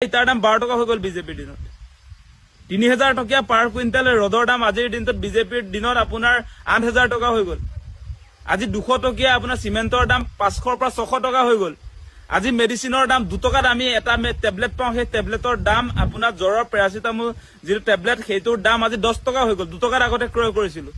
litre দাম 12 টকা হৈ গ'ল বিজেপিৰ দিনত 3000 টকা পাৰ কুইণ্টেল ৰদৰ দাম আজিৰ দিনত বিজেপিৰ দিনত আপোনাৰ 8000 টকা হৈ গ'ল আজি 200 টকা আপোনাৰ সিমেন্টৰ দাম 500 পৰা 600 টকা হৈ গ'ল আজি মেডিচিনৰ দাম 2 টকাত আমি এটা টেবলেট পাওঁ সেই টেবলেটৰ দাম আপোনাৰ জ্বৰৰ পেৰাচিটামল যিটো টেবলেট সেইটোৰ দাম আজি 10 টকা হৈ গ'ল 2 টকাত আগতে ক্ৰয় কৰিছিলো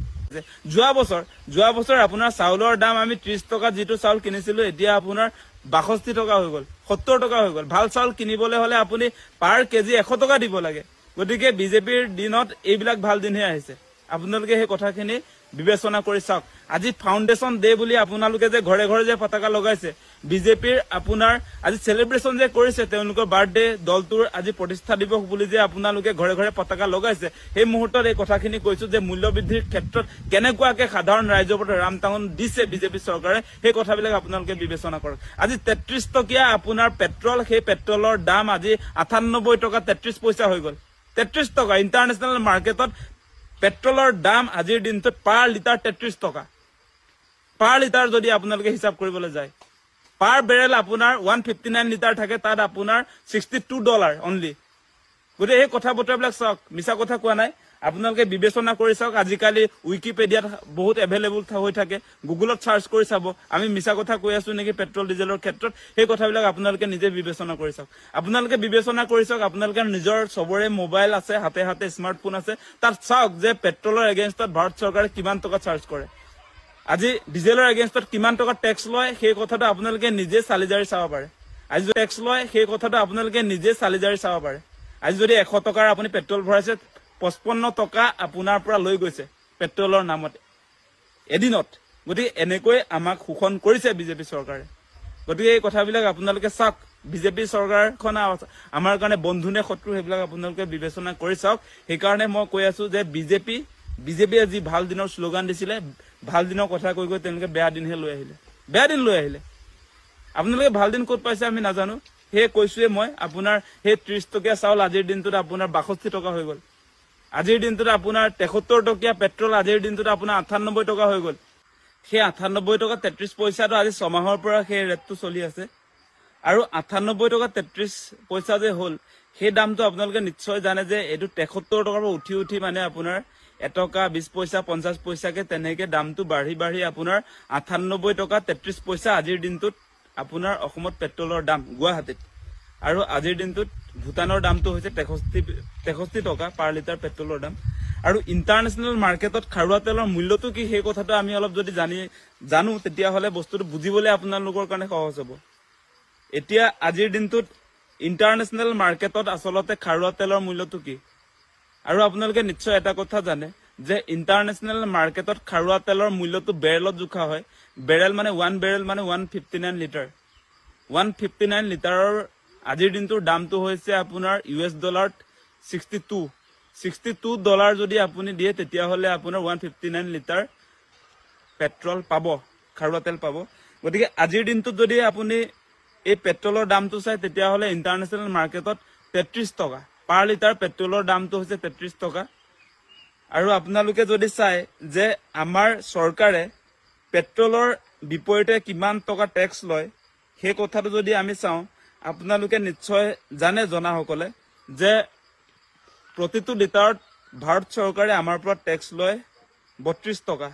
যোৱা বছৰ আপোনাৰ চাউলৰ দাম আমি 30 টকা যিটো চাউল কিনিছিলো এতিয়া আপোনাৰ 62 টকা হৈ গ'ল 70 টকা হৈ গ'ল ভাল চাউল কিনিবলৈ হলে আপুনি পাৰ কেজি 100 টকা দিব লাগে গতিকে বিজেপিৰ দিনত এইবিলাক ভাল দিনহে আহিছে আপোনালোকে সেই কথাখিনি বিবেচনা কৰি চাওক আজি ফাউণ্ডেশ্যন ডে বুলি আপোনালোকে যে ঘৰে ঘৰে যে পতাকা লগাইছে বিজেপিৰ আপোনাৰ আজি সেলিব্ৰেশন যে কৰিছে তেওঁলোকৰ বাৰ্থডে দলটোৰ আজি প্ৰতিষ্ঠা দিৱস বুলি যে আপোনালোকে ঘৰে ঘৰে পতাকা লগাইছে সেই মুহূৰ্তত এই কথাখিনি কৈছো যে মূল্য বৃদ্ধিৰ ক্ষেত্ৰত কেনেকুৱাকে সাধাৰণ ৰাইজৰ ওপৰত ৰামটাউন দিছে বিজেপি চৰকাৰে সেই কথাবিলাক আপোনালোকে বিবেচনা কৰক আজি 33 টকীয়া আপোনাৰ পেট্ৰল সেই পেট্ৰলৰ দাম আজি 98 টকা 33 পইচা হৈ গ'ল 33 টকা ইন্টাৰনেশনাল মাৰ্কেটত পেট্ৰলৰ দাম আজিৰ দিনটোত পাৰ লিটাৰ 33 টকা পাৰ লিটাৰ যদি আপোনালোকে হিচাপ কৰিবলৈ যায় পাৰ বেৰেল আপোনাৰ 159 লিটাৰ থাকে তাত আপোনাৰ $62 অনলি গতিকে এই কথা বতৰাবিলাক চাওক মিছা কথা কোৱা নাই আপোনালোকে বিবেচনা কৰি চাওক আজিকালি উইকিপিডিয়াত বহুত এভেইলেবল হৈ থাকে গুগলত সাৰ্চ কৰি চাব আমি মিছা কথা কৈ আছো নেকি পেট্ৰল ডিজেলৰ ক্ষেত্ৰত সেই কথাবিলাক আপোনালোকে নিজে বিবেচনা কৰি চাওক আপোনালোকে বিবেচনা কৰি চাওক আপোনালোকৰ নিজৰ সবৰে মোবাইল আছে হাতে হাতে স্মাৰ্টফোন আছে তাত চাওক যে পেট্ৰলৰ এগেইনষ্টত ভাৰত চৰকাৰে কিমান টকা চাৰ্জ কৰে আজি ডিজেলৰ এগেইনষ্টত কিমান টকা টেক্স লয় সেই কথাটো আপোনালোকে নিজে চালিজাৰি চাব পাৰে আজি যদি টেক্স লয় সেই কথাটো আপোনালোকে নিজে চালিজাৰি চাব পাৰে আজি যদি 100 টকাৰ আপুনি পেট্ৰল ভৰাইছে 55 টকা আপোনাৰ পৰা লৈ গৈছে পেট্ৰলৰ নামত এদিনত গতিকে এনেকৈ আমাক শোষণ কৰিছে বিজেপি চৰকাৰে গতিকে এই কথাবিলাক আপোনালোকে চাওক বিজেপি চৰকাৰখন আমাৰ কাৰণে বন্ধু নে শত্ৰু সেইবিলাক আপোনালোকে বিবেচনা কৰি চাওক সেইকাৰণে মই কৈ আছো যে বিজেপিয়ে যি ভাল দিনৰ শ্লোগান দিছিলে ভাল দিনৰ কথা কৈ কৈ তেওঁলোকে বেয়া দিনহে লৈ আহিলে আপোনালোকে ভাল দিন ক'ত পাইছে আমি নাজানো সেই কৈছোৱে মই আপোনাৰ সেই 30 টকীয়া চাউল আজিৰ দিনটোত আপোনাৰ 62 টকা হৈ গ'ল আজিৰ দিনটোত আপোনাৰ 73 টকীয়া পেট্ৰল আজিৰ দিনটোত আপোনাৰ 98 টকা হৈ গ'ল সেই 98 টকা 33 পইচাটো আজি 6 মাহৰ পৰা সেই ৰেটটো চলি আছে আৰু 98 টকা 33 পইচা যে হ'ল সেই দামটো আপোনালোকে নিশ্চয় জানে যে এইটো 73 টকাৰ পৰা উঠি মানে আপোনাৰ 1 টকা 20 পইচা 50 পইচাকে তেনেকে দামটো বাঢ়ি আপোনাৰ 98 টকা 33 পইচা আজিৰ দিনটোত আপোনাৰ অসমত পেট্ৰলৰ দাম গুৱাহাটীত আৰু আজিৰ দিনটোত ভুটানৰ দামটো হৈছে 63 টকা পাৰ লিটাৰ পেট্ৰলৰ দাম আৰু ইন্টাৰনেশনাল মাৰ্কেটত খাৰুৱা তেলৰ মূল্যটো কি সেই কথাটো আমি অলপ যদি জানো তেতিয়া হলে বস্তুটো বুজিবলৈ আপোনালোকৰ কাৰণে সহজ হ'ব এতিয়া আজিৰ দিনটোত ইন্টাৰনেশনাল মাৰ্কেটত আসলতে খাৰুৱা তেলৰ মূল্যটো কি আৰু আপোনালোকে নিশ্চয় এটা কথা জানে যে ইন্টাৰনেশনাল মাৰ্কেটত খাৰুৱা তেলৰ মূল্যটো বেৰেলত জোখা হয় বেৰেল মানে 1 বেৰেল মানে 159 লিটাৰ 159 লিটাৰৰ আজিৰ দিনটোৰ দামটো হৈছে আপোনাৰ US ডলাৰত $62 যদি আপুনি দিয়ে তেতিয়া হলে আপোনাৰ 159 লিটাৰ পেট্ৰল পাব খাৰুৱা তেল পাব গতিকে আজিৰ দিনটোত যদি আপুনি এই পেট্ৰলৰ দামটো চাই তেতিয়া হলে ইন্টাৰনেশনাল মাৰ্কেটত 33 টকা পাৰ লিটাৰ পেট্ৰলৰ দামটো হৈছে 33 টকা আৰু আপোনালোকে যদি চাই যে আমাৰ চৰকাৰে পেট্ৰলৰ বিপৰীতে কিমান টকা টেক্স লয় সেই কথাটো যদি আমি চাওঁ আপোনালোকে নিশ্চয় জানে জনাসকলে যে প্ৰতিটো লিটাৰত ভাৰত চৰকাৰে আমাৰ পৰা টেক্স লয় 32 টকা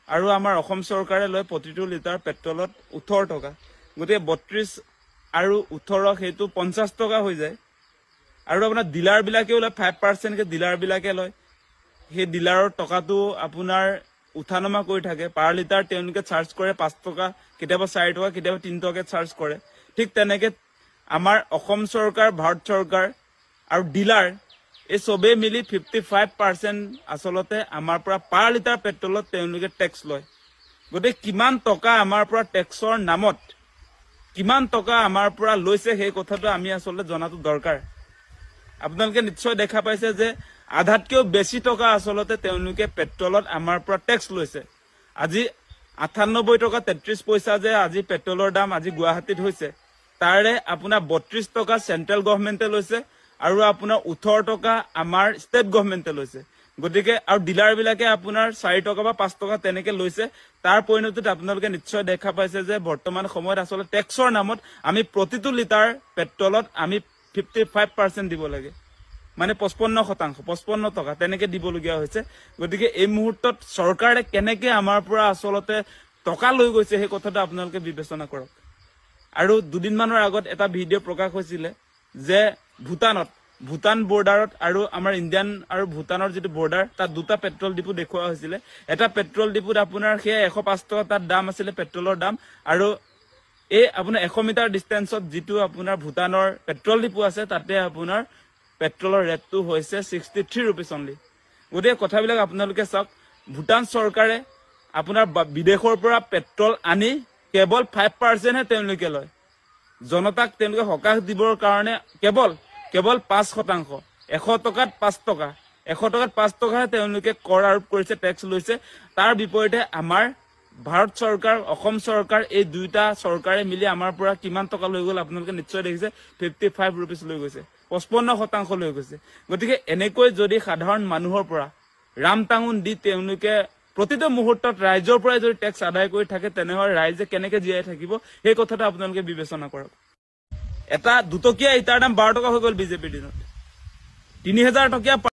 আৰু আমাৰ অসম চৰকাৰে লয় প্ৰতিটো লিটাৰ পেট্ৰলত 18 টকা গতিকে 32 আৰু 18 সেইটো 50 টকা হৈ যায় আৰু আপোনাৰ ডিলাৰ বিলাকেও লয় 5% কে ডিলাৰ বিলাকে লয় সেই ডিলাৰৰ টকাটো আপোনাৰ উঠানমা কৰি থাকে পাৰ লিটাৰ তেওঁলোকে চাৰ্জ কৰে 5 টকা কেতিয়াবা 4 টকা কেতিয়াবা 3 টকা চাৰ্জ কৰে ঠিক তেনেকে আমাৰ অসম চৰকাৰ ভাৰত চৰকাৰ আৰু ডিলাৰ এই সবে মিলি 55% আসলতে আমাৰ পৰা পাৰ লিটাৰ পেট্ৰলত তেওঁলোকে টেক্স লয় গতিকে কিমান টকা আমাৰ পৰা টেক্সৰ নামত কিমান টকা আমাৰ পৰা লৈছে সেই কথাটো আমি আসলতে জনাটো দৰকাৰ আপোনালোকে নিশ্চয় দেখা পাইছে যে আধাতকেও বেছি টকা আসলতে তেওঁলোকে পেট্ৰলত আমাৰ পৰা টেক্স লৈছে আজি 98 টকা 33 পইচা যে আজি পেট্ৰলৰ দাম আজি গুৱাহাটীত হৈছে তাৰে আপোনাৰ 32 টকা সেন্ট্ৰেল গভৰ্ণমেণ্টে লৈছে আৰু আপোনাৰ 18 টকা আমাৰ ষ্টেট গভৰ্ণমেণ্টে লৈছে গতিকে আৰু ডিলাৰ বিলাকে আপোনাৰ 4 টকা বা 5 টকা তেনেকে লৈছে তাৰ পৰিণতিত আপোনালোকে নিশ্চয় দেখা পাইছে যে বৰ্তমান সময়ত আসলে টেক্সৰ নামত আমি প্ৰতিটো লিটাৰ পেট্ৰলত আমি 55% দিব লাগে মানে 55% টকা তেনেকে দিবলগীয়া হৈছে গতিকে এই মুহূৰ্তত চৰকাৰে কেনেকে আমাৰ পৰা আসলতে টকা লৈ গৈছে সেই কথাটো আপোনালোকে বিবেচনা কৰক আৰু দুদিনমানৰ আগত এটা ভিডিঅ' প্ৰকাশ হৈছিলে যে ভূটান বৰ্ডাৰত আৰু আমাৰ ইণ্ডিয়ান আৰু ভূটানৰ যেটো বৰ্ডাৰ তাত দুটা পেট্ৰল ডিপু দেখুওৱা হৈছিলে এটা পেট্ৰল ডিপুত আপোনাৰ সেই 105 টকা তাত দাম আছিল পেট্ৰলৰ দাম আৰু এই আপোনাৰ 100 মিটাৰ ডিসটেন্সত যেটো আপোনাৰ ভূটানৰ পেট্ৰল ডিপু আছে তাতে আপোনাৰ পেট্ৰলৰ ৰেটটো হৈছে 63 रुपीस অনলি গতে কথাবিলাক আপোনালোকে চাওক ভূটান চৰকাৰে আপোনাৰ বিদেশৰ পৰা পেট্ৰল আনি কেৱল 5% হে তেওঁলোকে লয় জনতাক তেওঁলোকে হকাহ দিবৰ কাৰণে কেৱল 5% 100 টকাত 5 টকা 100 টকাত 5 টকাহে তেওঁলোকে কৰ আৰোপ কৰিছে টেক্স লৈছে তাৰ বিপৰীতে আমাৰ ভাৰত চৰকাৰ অসম চৰকাৰ এই দুইটা চৰকাৰে মিলি আমাৰ পৰা কিমান টকা লৈ গল আপোনালোকে নিশ্চয় দেখিছে 55 रुपीस লৈ গৈছে 55% লৈ গৈছে গতিকে এনেকৈ যদি সাধাৰণ মানুহৰ পৰা ৰামটাঙুন দি তেওঁলোকে প্ৰতিটো মুহূৰ্তত ৰাইজৰ পৰা যদি টেক্স আদায় কৰি থাকে তেনেহলে ৰাইজে কেনেকে জীয়াই থাকিব এই কথাটো আপোনালোকে বিবেচনা কৰক এটা দুটকীয়া ইটাৰ দাম 12 টকা হৈ গল বিজেপিৰ দিনত 3000 টকীয়া